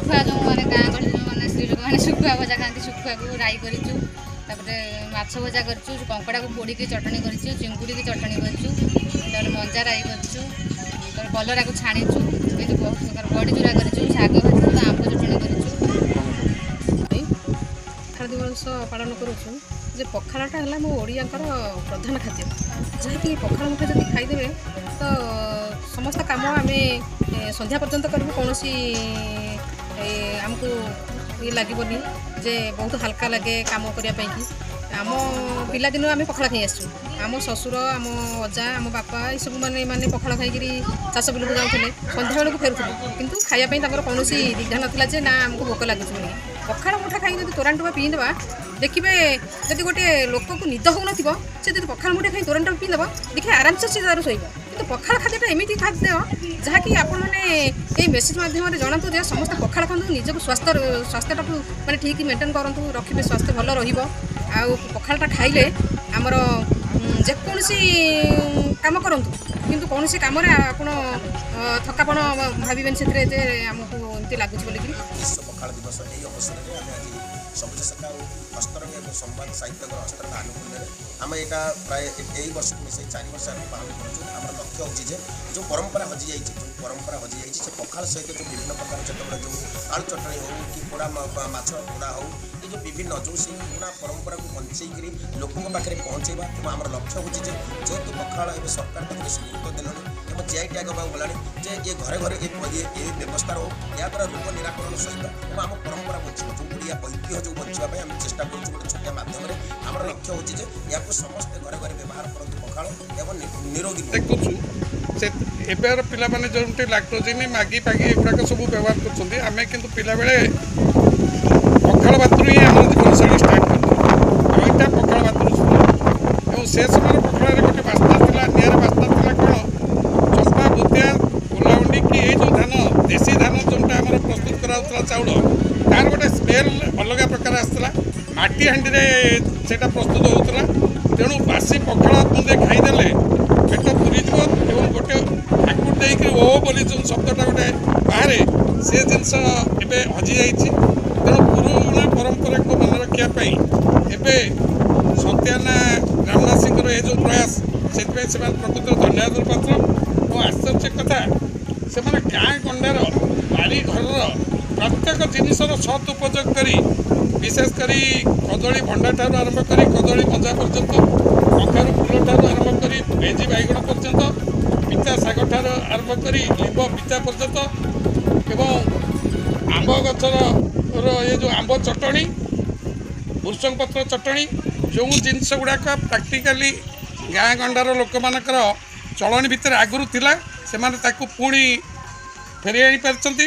ଶୁଖୁଆ ଯେଉଁ ମାନେ ଗାଁ ଗହଳି ଯେଉଁମାନେ ସ୍ତ୍ରୀ ଲୋକମାନେ ଶୁଖୁଆ ଭଜା ଖାଆନ୍ତି ଶୁଖୁଆକୁ ରାଇ କରିଛୁ। ତାପରେ ମାଛ ଭଜା କରିଛୁ, କଙ୍କଡ଼ାକୁ ପୋଡ଼ିକି ଚଟଣି କରିଛୁ, ଚିଙ୍ଗୁଡ଼ିକି ଚଟଣି କରିଛୁ, ତାପରେ ମଞ୍ଜା ରାଇ କରିଛୁ, ତାପରେ କଲରାକୁ ଛାଣିଛୁ, ଏମିତି ବହୁତ ପ୍ରକାର ବଡ଼ି ଚୁରା କରିଛୁ, ଶାଗ ଭାଜିଛୁ, ଆମ୍ବ ଚଟଣି କରିଛୁ। ପଖାଳ ଦିବସ ପାଳନ କରୁଛୁ ଯେ ପଖାଳଟା ହେଲା ମୋ ଓଡ଼ିଆଙ୍କର ପ୍ରଧାନ ଖାଦ୍ୟ, ଯାହାକି ପଖାଳ ମୁଠା ଯଦି ଖାଇଦେବେ ତ ସମସ୍ତ କାମ ଆମେ ସନ୍ଧ୍ୟା ପର୍ଯ୍ୟନ୍ତ କରିବୁ, କୌଣସି ଆମକୁ ଇଏ ଲାଗିବନି ଯେ ବହୁତ ହାଲକା ଲାଗେ କାମ କରିବା ପାଇଁକି। ଆମ ପିଲାଦିନୁ ଆମେ ପଖାଳ ଖାଇ ଆସିଛୁ, ଆମ ଶ୍ୱଶୁର, ଆମ ଅଜା, ଆମ ବାପା ଏସବୁ ମାନେ ପଖାଳ ଖାଇକିରି ଚାଷ ବିଲକୁ ଯାଉଥିଲେ, ସନ୍ଧ୍ୟାବେଳକୁ ଫେରୁଥିଲେ, କିନ୍ତୁ ଖାଇବା ପାଇଁ ତାଙ୍କର କୌଣସି ଦ୍ୱିଧା ନଥିଲା ଯେ ନା ଆମକୁ ଭୋକ ଲାଗୁଛି ବୋଲି। ପଖାଳ ମୁଠା ଖାଇକି ଯଦି ତୋରାଣି ଟୁପା ପିଇଦେବା, ଦେଖିବେ ଯଦି ଗୋଟିଏ ଲୋକକୁ ନିଦ ହେଉନଥିବ ସେ ଯଦି ପଖାଳ ମୁଠା ଖାଇ ତୋରାଣି ଟୁପା ପିଇଦେବ, ଦେଖିବେ ଆରାମସେ ସେ ତାର ଶୋଇବ। କିନ୍ତୁ ପଖାଳ ଖାଦ୍ୟଟା ଏମିତି ଖାଦ୍ୟ ଯାହାକି ଆପଣମାନେ ଏଇ ମେସେଜ ମାଧ୍ୟମରେ ଜଣାନ୍ତୁ ଯେ ସମସ୍ତେ ପଖାଳ ଖାଆନ୍ତୁ, ନିଜକୁ ସ୍ୱାସ୍ଥ୍ୟଟାକୁ ମାନେ ଠିକ୍ ମେଣ୍ଟେନ୍ କରନ୍ତୁ, ରଖିବେ, ସ୍ୱାସ୍ଥ୍ୟ ଭଲ ରହିବ। ଆଉ ପଖାଳଟା ଖାଇଲେ ଆମର ଯେକୌଣସି କାମ କରନ୍ତୁ କିନ୍ତୁ କୌଣସି କାମରେ ଆପଣ ଥକାପଣ ଭାବିବେନି ସେଥିରେ ଯେ ଆମକୁ ଏମିତି ଲାଗୁଛି ବୋଲିକିରି। विश्व पखाल दिवस यही अवसर में आम आज सबुज शाखा और हस्तरंग और संवाद साहित्य हस्तरंग आनुकूल्य आम यहाँ प्राय यही वर्ष को मिसे 4 वर्ष आगे पालन करूँ। आम लक्ष्य हूँ जो परंपरा हजि जाइए जो परंपरा हजि जाइए से पखाल सहित जो विभिन्न प्रकार जो जो आलू चटणी हो कि पोड़ा माछ पोड़ा हो ये जो विभिन्न जो से पुराना परंपरा को बंचेकरी लोकों पाखे पहुँचेवा। आम लक्ष्य हूँ जेहेतु पखाल ए सरकार पाखे स्वीकृत देलानी एवं जीआई टैग होगा गलानी जे ये घरे घरे ये व्यवस्था हो या द्वारा रोग निराकरण सहित आम परंपरा बचो जो ओडिया ऐतिह्य जो बचाई आम चेष्टा करूँ गोटे छोटिया मध्यम आम लक्ष्य हूँ या समस्ते घरे घरे व्यवहार करते पखाल एवं निरोगी देखुँ से एबार पिला माने जो लैक्टोजेन मैगी पैगी एगुड़ाक सब व्यवहार कर आम कि पिला बेले पखाल भात ही आम जीवनशैली स्टार्ट कर पखाल भात से समय पखाल गोटे बास्ता था निआर बास्ता था कौन चंपा भूतिया गोलाउंडी कि ये जो धान देशी धान जोटा आम प्रस्तुत करा चाउल तार गोटे स्मेल अलग प्रकार आसला माटी हांडी से प्रस्तुत होता तेणु बासी पखाल मुंदे खाईदे पेट पूरीज और गोटे ठाकुर देकर ओ बोली जो शब्दटा गोटे बाहर से जिनस एवं हजि जाइए। तेणु पुराना परंपरा को मन रखापी एवं सत्याना रामनाथ सिंह ये जो प्रयास से प्रकृत धन्यवाद पात्र और आश्चर्य कथा से गाँ गंडार बारी घर प्रत्येक जिनसर सत् उपयोग कर विशेषकर कदली भंडा ठार आरंभ कर कदली मजा पर्यंत कखारू फूल ठार आरंभ कर भेजी बैगण पर्यंत पिता शाग ठार आरंभ कर लिंब पिता पर्यंत एवं आंब गचर ये जो आंब चटणी भृषंग पत्र चटणी जो जिनस गुड़ाक प्राक्टिकाली गाँ गंडार लोक मानकर चलनी भितर आगुरी थिला से माने ताकू पुणी फेरी आनी पारछंती।